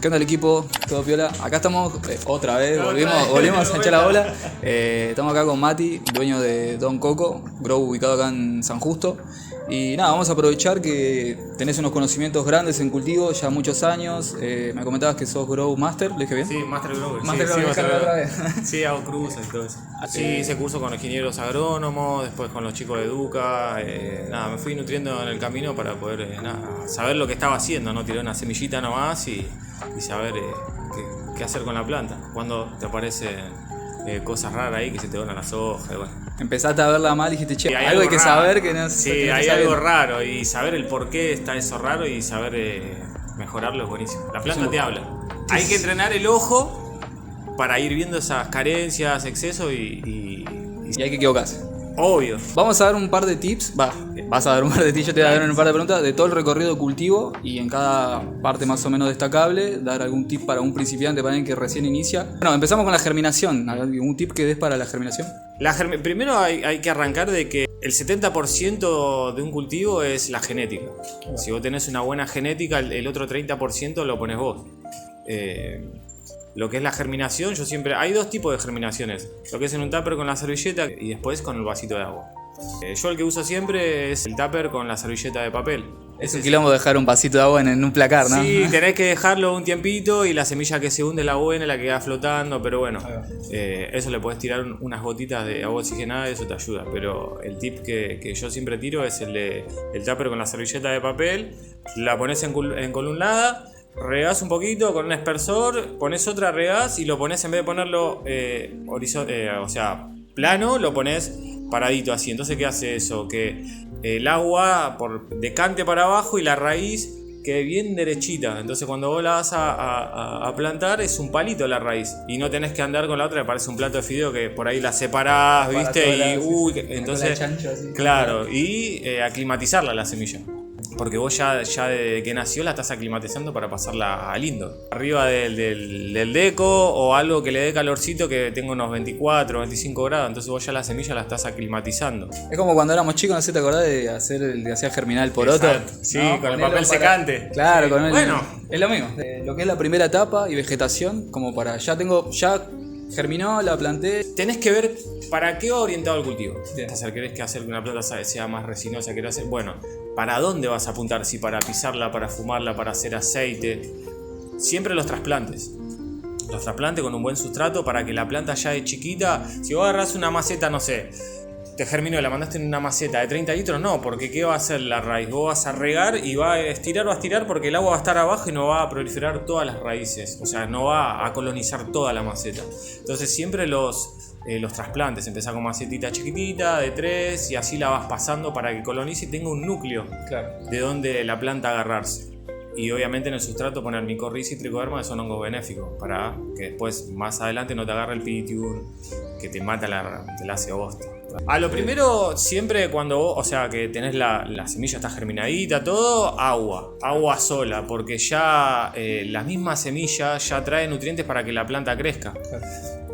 ¿Qué onda el equipo? ¿Todo piola? Acá estamos otra vez, volvimos a echar la bola. Estamos acá con Mati, dueño de Don Coco, grow ubicado acá en San Justo. Y nada, vamos a aprovechar que tenés unos conocimientos grandes en cultivo, ya muchos años. Me comentabas que sos Grow Master, ¿lo dije bien? Sí, Master Grower. Master Grower, otra vez. Sí, hago cruces y todo eso. Sí, hice curso con ingenieros agrónomos, después con los chicos de Educa. Nada, me fui nutriendo en el camino para poder saber lo que estaba haciendo, ¿no? Tiré una semillita nomás y saber qué hacer con la planta. Cuando te aparecen cosas raras ahí que se te donan las hojas, bueno. Empezaste a verla mal y dijiste, che, hay algo hay que raro. saber que no Sí, hay algo raro y saber el por qué está eso raro y saber mejorarlo es buenísimo. La planta te habla. Hay que entrenar el ojo para ir viendo esas carencias, excesos y hay que equivocarse. Obvio. Vamos a dar un par de tips, vas a dar un par de tips, yo te voy a dar un par de preguntas de todo el recorrido de cultivo y en cada parte más o menos destacable, dar algún tip para un principiante, para alguien que recién inicia. Bueno, empezamos con la germinación, ¿algún tip que des para la germinación? Primero hay que arrancar de que el 70% de un cultivo es la genética. Si vos tenés una buena genética, el otro 30% lo pones vos. Lo que es la germinación, hay dos tipos de germinaciones. Lo que es en un tupper con la servilleta y después con el vasito de agua. Yo el que uso siempre es el tupper con la servilleta de papel. Es un quilombo dejar un vasito de agua en un placar, ¿no? Sí, tenés que dejarlo un tiempito y la semilla que se hunde es la buena, la que queda flotando, pero bueno, eso le podés tirar unas gotitas de agua oxigenada y eso te ayuda. Pero el tip que yo siempre tiro es el tupper con la servilleta de papel, la pones en columnada, regás un poquito con un aspersor, pones otra, regás y lo pones, en vez de ponerlo plano, lo pones paradito así. Entonces, ¿qué hace eso? Que el agua decante para abajo y la raíz quede bien derechita. Entonces, cuando vos la vas a plantar, es un palito la raíz y no tenés que andar con la otra que parece un plato de fideo que por ahí la separás, ¿viste? Entonces, claro, y aclimatizarla la semilla. Porque vos ya desde que nació la estás aclimatizando para pasarla al indoor. Arriba del deco o algo que le dé calorcito que tenga unos 24, 25 grados. Entonces vos ya la semilla la estás aclimatizando. Es como cuando éramos chicos, no sé, ¿te acordás de hacer el que hacía germinar el poroto? Sí, ¿no? con el papel secante. Claro, sí. con el... Bueno. Es lo mismo. Lo que es la primera etapa y vegetación, como para... Ya germinó, la planté. Tenés que ver para qué va orientado el cultivo. ¿Querés que hacer que una planta sea más resinosa? Bueno, ¿para dónde vas a apuntar? Si para pisarla, para fumarla, para hacer aceite. Siempre los trasplantes. Los trasplantes con un buen sustrato para que la planta ya de chiquita. Si vos agarrás una maceta, no sé, te germinó y la mandaste en una maceta de 30 litros, no, porque ¿qué va a hacer la raíz? Vos vas a regar y va a estirar porque el agua va a estar abajo y no va a proliferar todas las raíces, o sea, no va a colonizar toda la maceta. Entonces siempre los trasplantes, empezás con macetita chiquitita de 3 y así la vas pasando para que colonice y tenga un núcleo de donde la planta agarrarse. Y obviamente en el sustrato poner micorriza y tricoderma, que son hongos benéficos, para que después más adelante no te agarre el pitium, que te mata te la hace bosta. A lo primero, siempre cuando vos, que tenés la semilla está germinadita, todo, agua sola, porque ya la misma semilla ya trae nutrientes para que la planta crezca.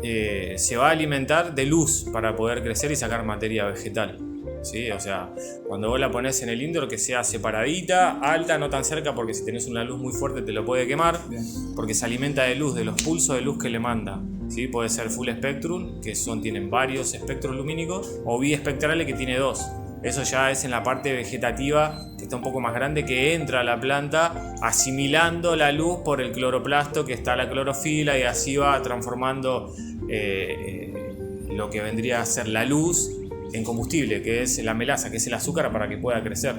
Se va a alimentar de luz para poder crecer y sacar materia vegetal. ¿Sí? O sea, cuando vos la pones en el indoor, que sea separadita, alta, no tan cerca, porque si tenés una luz muy fuerte te lo puede quemar. Bien. Porque se alimenta de luz, de los pulsos de luz que le manda. ¿Sí? Puede ser full spectrum, que tienen varios espectros lumínicos, o biespectrales, que tiene 2. Eso ya es en la parte vegetativa, que está un poco más grande, que entra a la planta asimilando la luz por el cloroplasto, que está la clorofila, y así va transformando lo que vendría a ser la luz en combustible, que es la melaza, que es el azúcar para que pueda crecer.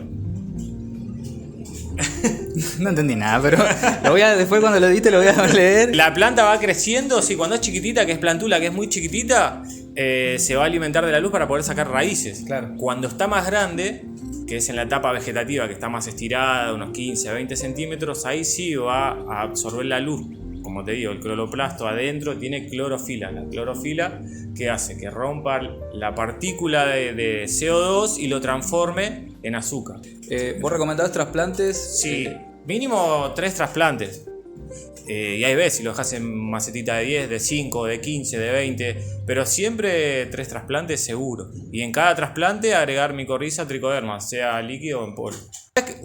No entendí nada, pero después cuando lo diste lo voy a leer. La planta va creciendo, cuando es chiquitita, que es plantula, que es muy chiquitita, se va a alimentar de la luz para poder sacar raíces. Claro. Cuando está más grande, que es en la etapa vegetativa, que está más estirada, unos 15 a 20 centímetros, ahí sí va a absorber la luz. Como te digo, el cloroplasto adentro tiene clorofila. La clorofila, que hace que rompa la partícula de CO2 y lo transforme en azúcar. ¿Vos recomendás trasplantes? Sí, mínimo 3 trasplantes. Y ahí ves si lo dejas en macetita de 10, de 5, de 15, de 20, pero siempre 3 trasplantes seguro. Y en cada trasplante agregar micorriza, tricoderma, sea líquido o en polvo.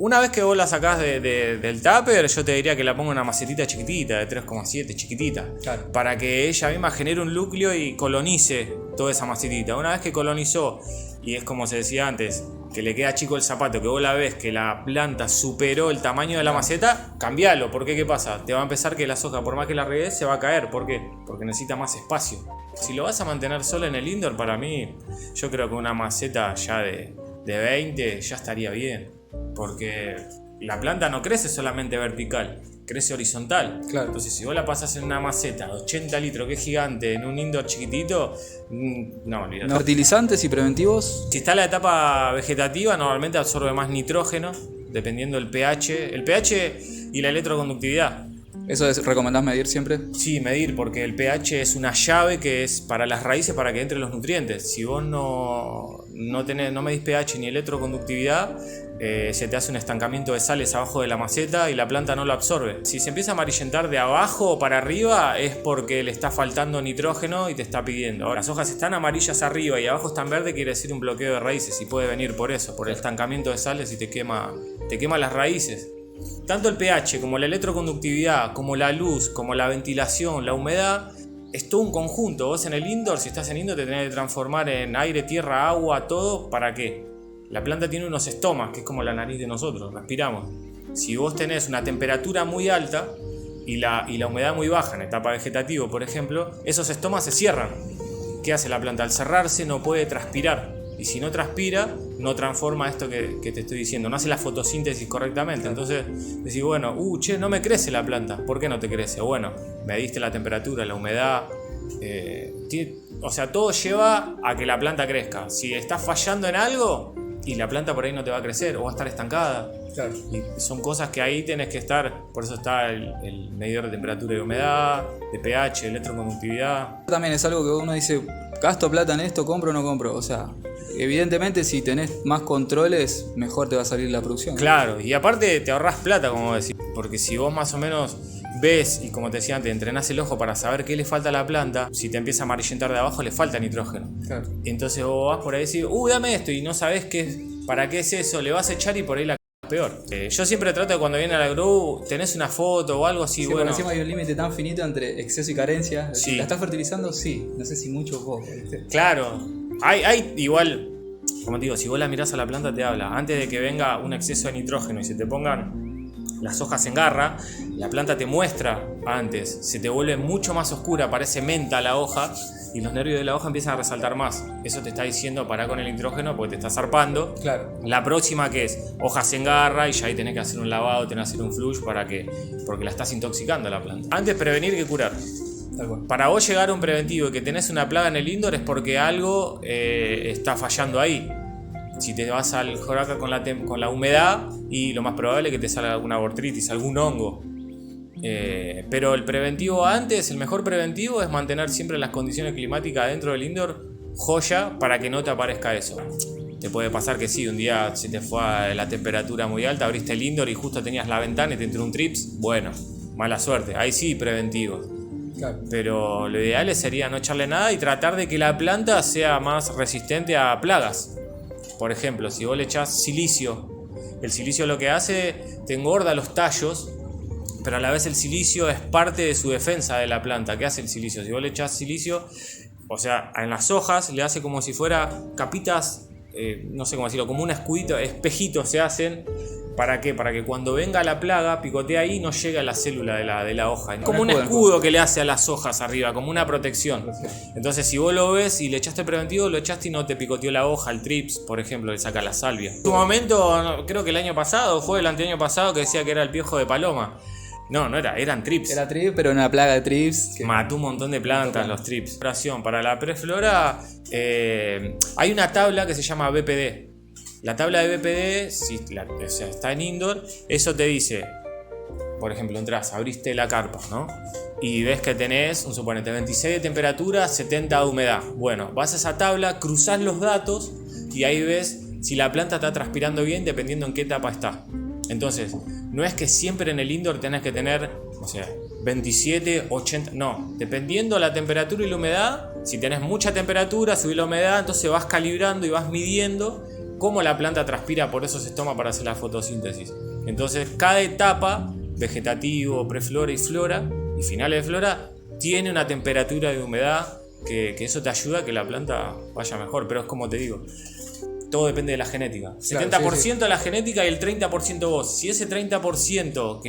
Una vez que vos la sacás del tupper, yo te diría que la ponga en una macetita chiquitita, de 3,7, chiquitita. Claro. Para que ella misma genere un núcleo y colonice toda esa macetita. Una vez que colonizó, y es como se decía antes, que le queda chico el zapato, que vos la ves que la planta superó el tamaño de la maceta, cambialo. ¿Por qué? ¿Qué pasa? Te va a empezar que la soja, por más que la regues, se va a caer. ¿Por qué? Porque necesita más espacio. Si lo vas a mantener solo en el indoor, para mí, yo creo que una maceta ya de 20 ya estaría bien. Porque la planta no crece solamente vertical, crece horizontal. Claro. Entonces, si vos la pasás en una maceta de 80 litros, que es gigante, en un indoor chiquitito, no, olvidate. Fertilizantes y preventivos. Si está en la etapa vegetativa, normalmente absorbe más nitrógeno, dependiendo del pH. El pH y la electroconductividad. ¿Eso recomendás medir siempre? Sí, medir, porque el pH es una llave que es para las raíces para que entren los nutrientes. Si vos no medís pH ni electroconductividad, se te hace un estancamiento de sales abajo de la maceta y la planta no lo absorbe. Si se empieza a amarillentar de abajo para arriba es porque le está faltando nitrógeno y te está pidiendo. Ahora, las hojas están amarillas arriba y abajo están verdes, quiere decir un bloqueo de raíces y puede venir por eso, por el estancamiento de sales y te quema las raíces. Tanto el pH como la electroconductividad, como la luz, como la ventilación, la humedad, es todo un conjunto. Vos en el indoor, si estás en indoor, te tenés que transformar en aire, tierra, agua, todo. ¿Para qué? La planta tiene unos estomas, que es como la nariz de nosotros, respiramos. Si vos tenés una temperatura muy alta y la humedad muy baja en etapa vegetativa, por ejemplo, esos estomas se cierran. ¿Qué hace la planta? Al cerrarse no puede transpirar. Y si no transpira, no transforma esto que te estoy diciendo, no hace la fotosíntesis correctamente. Entonces decís, bueno, no me crece la planta. ¿Por qué no te crece? Bueno, mediste la temperatura, la humedad. O sea, todo lleva a que la planta crezca. Si estás fallando en algo y la planta por ahí no te va a crecer o va a estar estancada. Claro. Y son cosas que ahí tenés que estar. Por eso está el medidor de temperatura y humedad, de pH, electroconductividad. También es algo que uno dice, gasto plata en esto, compro o no compro. O sea, evidentemente si tenés más controles, mejor te va a salir la producción. Claro, y aparte te ahorrás plata, como decís. Porque si vos más o menos ves, y como te decía antes, entrenás el ojo para saber qué le falta a la planta, si te empieza a amarillentar de abajo, le falta nitrógeno. Claro. Entonces vos vas por ahí y decís, dame esto, y no sabés para qué es eso, le vas a echar y por ahí la peor. Yo siempre trato de cuando viene a la grow, tenés una foto o algo así, sí, bueno. Encima hay un límite tan finito entre exceso y carencia. Sí. ¿La estás fertilizando? Sí. No sé si mucho o poco, ¿viste? Claro. Hay igual, como te digo, si vos la mirás a la planta te habla. Antes de que venga un exceso de nitrógeno y se te pongan las hojas en garra, la planta te muestra antes. Se te vuelve mucho más oscura, parece menta la hoja. Y los nervios de la hoja empiezan a resaltar más. Eso te está diciendo pará con el nitrógeno porque te está zarpando. Claro. La próxima que es hojas en garra y ya ahí tenés que hacer un lavado, tenés que hacer un flush porque la estás intoxicando a la planta. Antes prevenir que curar. Tal cual. Para vos llegar a un preventivo y que tenés una plaga en el indoor es porque algo está fallando ahí. Si te vas al joraca con la humedad y lo más probable es que te salga alguna botrytis, algún hongo. Pero el preventivo antes, el mejor preventivo es mantener siempre las condiciones climáticas dentro del indoor joya para que no te aparezca eso. Te puede pasar que sí, un día se te fue la temperatura muy alta, abriste el indoor y justo tenías la ventana y te entró un trips, bueno, mala suerte, ahí sí preventivo. Claro. Pero lo ideal sería no echarle nada y tratar de que la planta sea más resistente a plagas. Por ejemplo, si vos le echás silicio, el silicio lo que hace, te engorda los tallos, pero a la vez el silicio es parte de su defensa de la planta. ¿Qué hace el silicio? Si vos le echás silicio, o sea, en las hojas le hace como si fuera capitas, no sé cómo decirlo, como un escudito, espejitos se hacen. ¿Para qué? Para que cuando venga la plaga, picotea ahí y no llegue a la célula de la hoja. Como un escudo que le hace a las hojas arriba, como una protección. Entonces, si vos lo ves y le echaste preventivo, lo echaste y no te picoteó la hoja, el trips, por ejemplo, le saca la salvia. En su momento, creo que el año pasado, fue el anteaño pasado, que decía que era el piojo de paloma. No era, eran trips. Era trips, pero una plaga de trips. Mató un montón de plantas los trips. Para la preflora, hay una tabla que se llama BPD. La tabla de BPD, si está en indoor, eso te dice, por ejemplo, entras, abriste la carpa, ¿no? Y ves que tenés, un suponente, 26 de temperatura, 70 de humedad. Bueno, vas a esa tabla, cruzás los datos y ahí ves si la planta está transpirando bien dependiendo en qué etapa está. Entonces, no es que siempre en el indoor tenés que tener, o sea, 27, 80, no. Dependiendo la temperatura y la humedad, si tenés mucha temperatura, subís la humedad, entonces vas calibrando y vas midiendo cómo la planta transpira por esos estomas para hacer la fotosíntesis. Entonces cada etapa, vegetativo, preflora y flora, y finales de flora, tiene una temperatura de humedad que eso te ayuda a que la planta vaya mejor. Pero es como te digo, todo depende de la genética. Claro, 70% sí. de la genética y el 30% vos. Si ese 30%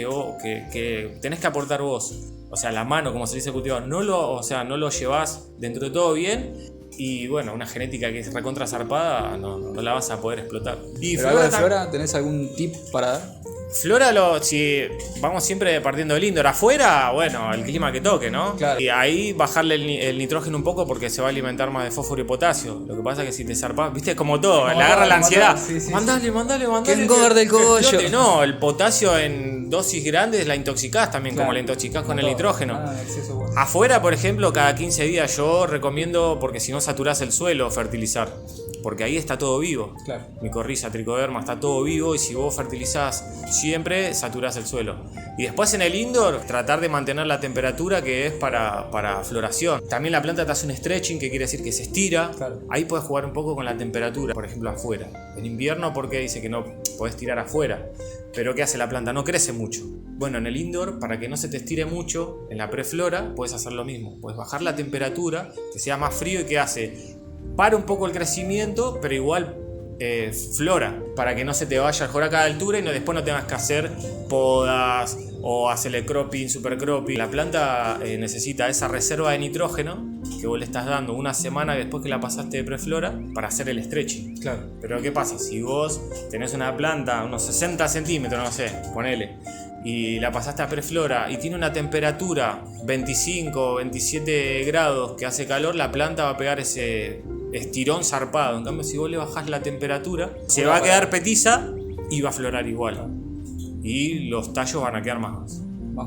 que tenés que aportar vos, o sea, la mano, como se dice el cultivador, no lo llevás dentro de todo bien, y bueno, una genética que es recontra zarpada, no la vas a poder explotar. Y Pero algo de flora, ¿tenés algún tip para dar? Flora, si vamos siempre partiendo del indoor. Afuera, bueno, el clima que toque, ¿no? Claro. Y ahí bajarle el nitrógeno un poco porque se va a alimentar más de fósforo y potasio. Lo que pasa es que si te zarpás, viste, como todo, le agarra la ansiedad. Sí. Mandale. Que engorde el cogollo. explote. No, el potasio en dosis grandes la intoxicás también, Claro. como la intoxicás con el Todo. nitrógeno. Exceso, bueno. Afuera, por ejemplo, cada 15 días yo recomiendo, porque si no saturás el suelo, fertilizar. Porque ahí está todo vivo. Claro. Micorriza, tricoderma, está todo vivo, y si vos fertilizás siempre, saturás el suelo. Y después en el indoor, tratar de mantener la temperatura que es para floración. También la planta te hace un stretching, que quiere decir que se estira. Claro. Ahí puedes jugar un poco con la temperatura, por ejemplo afuera. En invierno, porque dice que no podés tirar afuera. Pero ¿qué hace la planta? No crece mucho. Bueno, en el indoor, para que no se te estire mucho, en la preflora puedes hacer lo mismo. Puedes bajar la temperatura, que sea más frío, y que hace, para un poco el crecimiento, pero igual flora, para que no se te vaya a cada altura y después no tengas que hacer podas o hacerle cropping, super cropping. La planta necesita esa reserva de nitrógeno que vos le estás dando una semana después que la pasaste de preflora para hacer el stretching. Claro. Pero ¿qué pasa? Si vos tenés una planta, unos 60 centímetros, no sé, ponele, y la pasaste a preflora y tiene una temperatura 25, 27 grados que hace calor, la planta va a pegar ese estirón zarpado. En cambio, si vos le bajás la temperatura, se va a quedar petiza y va a florar igual. Y los tallos van a quedar más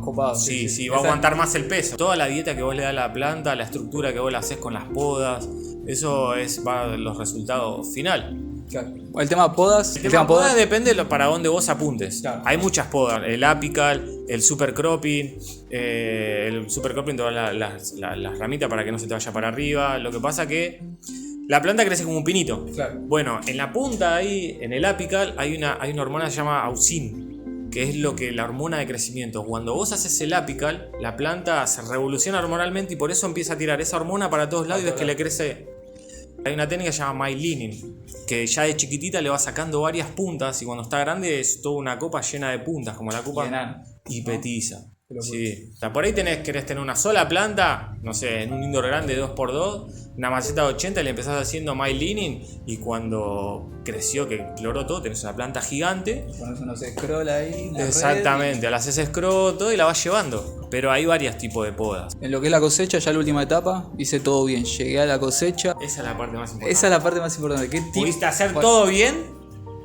copado. Sí, va a aguantar más el peso. Toda la dieta que vos le das a la planta, la estructura que vos le haces con las podas, eso va a los resultados final. Claro. El tema podas. El tema podas depende para dónde vos apuntes. Claro. Hay muchas podas, el apical, el super cropping, todas las ramitas para que no se te vaya para arriba. Lo que pasa que la planta crece como un pinito. Claro. Bueno, en la punta ahí, en el apical, hay una hormona que se llama auxin, que es la hormona de crecimiento. Cuando vos haces el apical, la planta se revoluciona hormonalmente y por eso empieza a tirar esa hormona para todos lados y ves que le crece. Hay una técnica que se llama myelining, que ya de chiquitita le va sacando varias puntas y cuando está grande es toda una copa llena de puntas, como la copa y petiza. Sí. O sea, por ahí querés tener una sola planta, no sé, en un indoor grande 2x2, una maceta de 80, y le empezás haciendo myelining, y cuando creció, que exploró todo, tenés una planta gigante. Pones unos scroll ahí. Exactamente, la haces scroll todo y la vas llevando. Pero hay varios tipos de podas. En lo que es la cosecha, ya la última etapa, hice todo bien. Llegué a la cosecha. Esa es la parte más importante. Esa es la parte más importante. ¿Qué Pudiste hacer todo bien,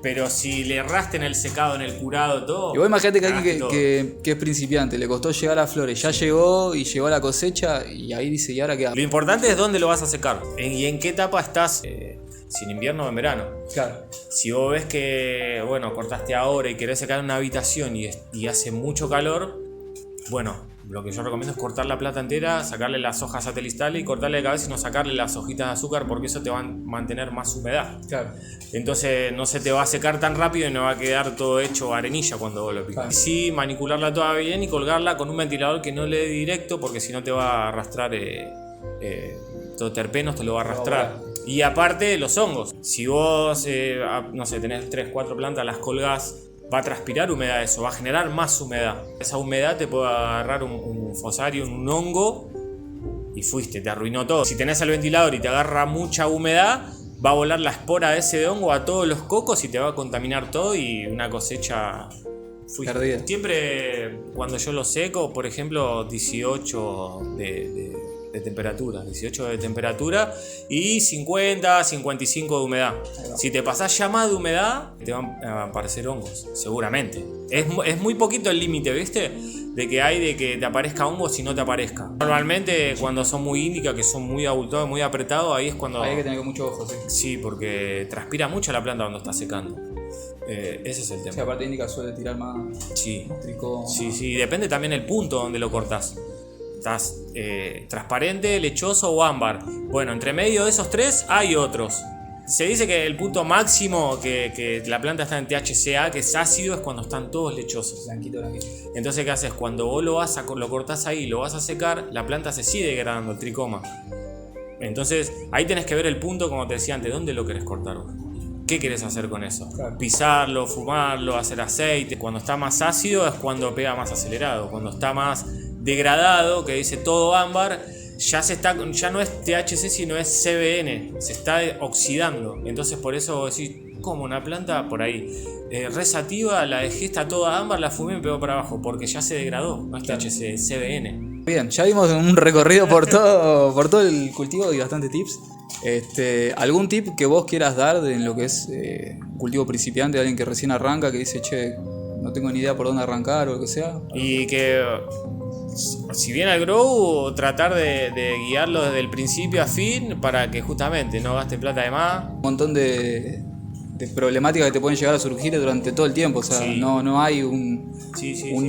pero si le erraste en el secado, en el curado, todo. Y vos imagínate que cagaste alguien que es principiante, le costó llegar a las flores, ya llegó y llegó a la cosecha, y ahí dice, ¿y ahora qué hago? Lo importante es dónde lo vas a secar y en qué etapa estás, si en invierno o en verano. Claro. Si vos ves que, bueno, cortaste ahora y querés secar en una habitación y hace mucho calor, bueno, lo que yo recomiendo es cortar la planta entera, sacarle las hojas satelitales y cortarle de cabeza y no sacarle las hojitas de azúcar, porque eso te va a mantener más humedad. Claro. Entonces no se te va a secar tan rápido y no va a quedar todo hecho arenilla cuando vos lo picas. Claro. Sí, manipularla toda bien y colgarla con un ventilador que no le dé directo, porque si no te va a arrastrar todo terpenos, te lo va a arrastrar. Y aparte los hongos. Si vos, no sé, tenés 3-4 plantas, las colgás, va a transpirar humedad eso, va a generar más humedad. Esa humedad te puede agarrar un fusarium, un hongo, y fuiste, te arruinó todo. Si tenés el ventilador y te agarra mucha humedad, va a volar la espora de ese hongo a todos los cocos y te va a contaminar todo, y una cosecha fuiste. Perdida. Siempre cuando yo lo seco, por ejemplo, 18 de temperatura, 18 de temperatura y 50, 55 de humedad. Si te pasás ya más de humedad, te van a aparecer hongos, seguramente. Es muy poquito el límite, ¿viste? De que te aparezca hongos y no te aparezca. Normalmente cuando son muy índicas, que son muy abultados, muy apretados, ahí es cuando... Ahí hay que tener mucho ojo, sí. Sí, porque transpira mucho la planta cuando está secando. Ese es el tema. Sí, aparte indica suele tirar más Sí. tricó. Sí, depende también el punto donde lo cortás. ¿Estás transparente, lechoso o ámbar? Bueno, entre medio de esos tres hay otros. Se dice que el punto máximo que la planta está en THCA, que es ácido, es cuando están todos lechosos. Blanquito. Entonces, ¿qué haces? Cuando vos lo cortás ahí, lo vas a secar, la planta se sigue degradando, el tricoma. Entonces, ahí tenés que ver el punto, como te decía antes, ¿dónde lo querés cortar vos? ¿Qué querés hacer con eso? Claro. Pisarlo, fumarlo, hacer aceite. Cuando está más ácido es cuando pega más acelerado. Cuando está más degradado, que dice todo ámbar, ya no es THC, sino es CBN. Se está oxidando. Entonces, por eso decís, como una planta por ahí resativa, la dejé, está toda ámbar, la fumé y me pegó para abajo, porque ya se degradó. No es THC, es CBN. Bien, ya vimos un recorrido por todo el cultivo y bastante tips. ¿Algún tip que vos quieras dar en lo que es cultivo principiante, alguien que recién arranca, que dice, che, no tengo ni idea por dónde arrancar o lo que sea? Y que si viene al grow, tratar de guiarlo desde el principio a fin para que justamente no gaste plata de más. Un montón de problemáticas que te pueden llegar a surgir durante todo el tiempo, o sea, Sí. no hay un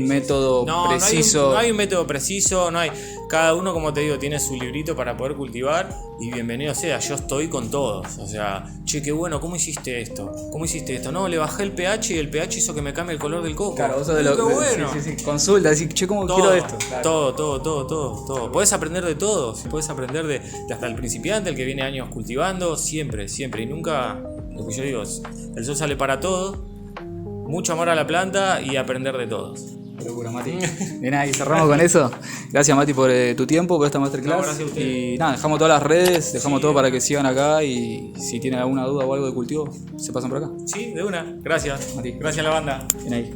método preciso. No hay un método preciso, no hay. Cada uno, como te digo, tiene su librito para poder cultivar y bienvenido sea, yo estoy con todos. O sea, che, qué bueno, ¿cómo hiciste esto? ¿Cómo hiciste esto? No, le bajé el pH y el pH hizo que me cambie el color del coco. Claro, eso de lo qué bueno. sí, consulta, decir, che, ¿cómo quiero esto? Claro. Todo. Podés aprender de todos, podés aprender de hasta el principiante, el que viene años cultivando, siempre. Y nunca, lo que yo digo, el sol sale para todos, mucho amor a la planta y aprender de todos. Qué locura, Mati. Bien, ahí cerramos con eso. Gracias, Mati, por tu tiempo, por esta masterclass. No, gracias a ustedes. Y nada, dejamos todas las redes, dejamos todo para que sigan acá y si tienen alguna duda o algo de cultivo, se pasan por acá. Sí, de una. Gracias. Mati. Gracias a la banda. Bien ahí.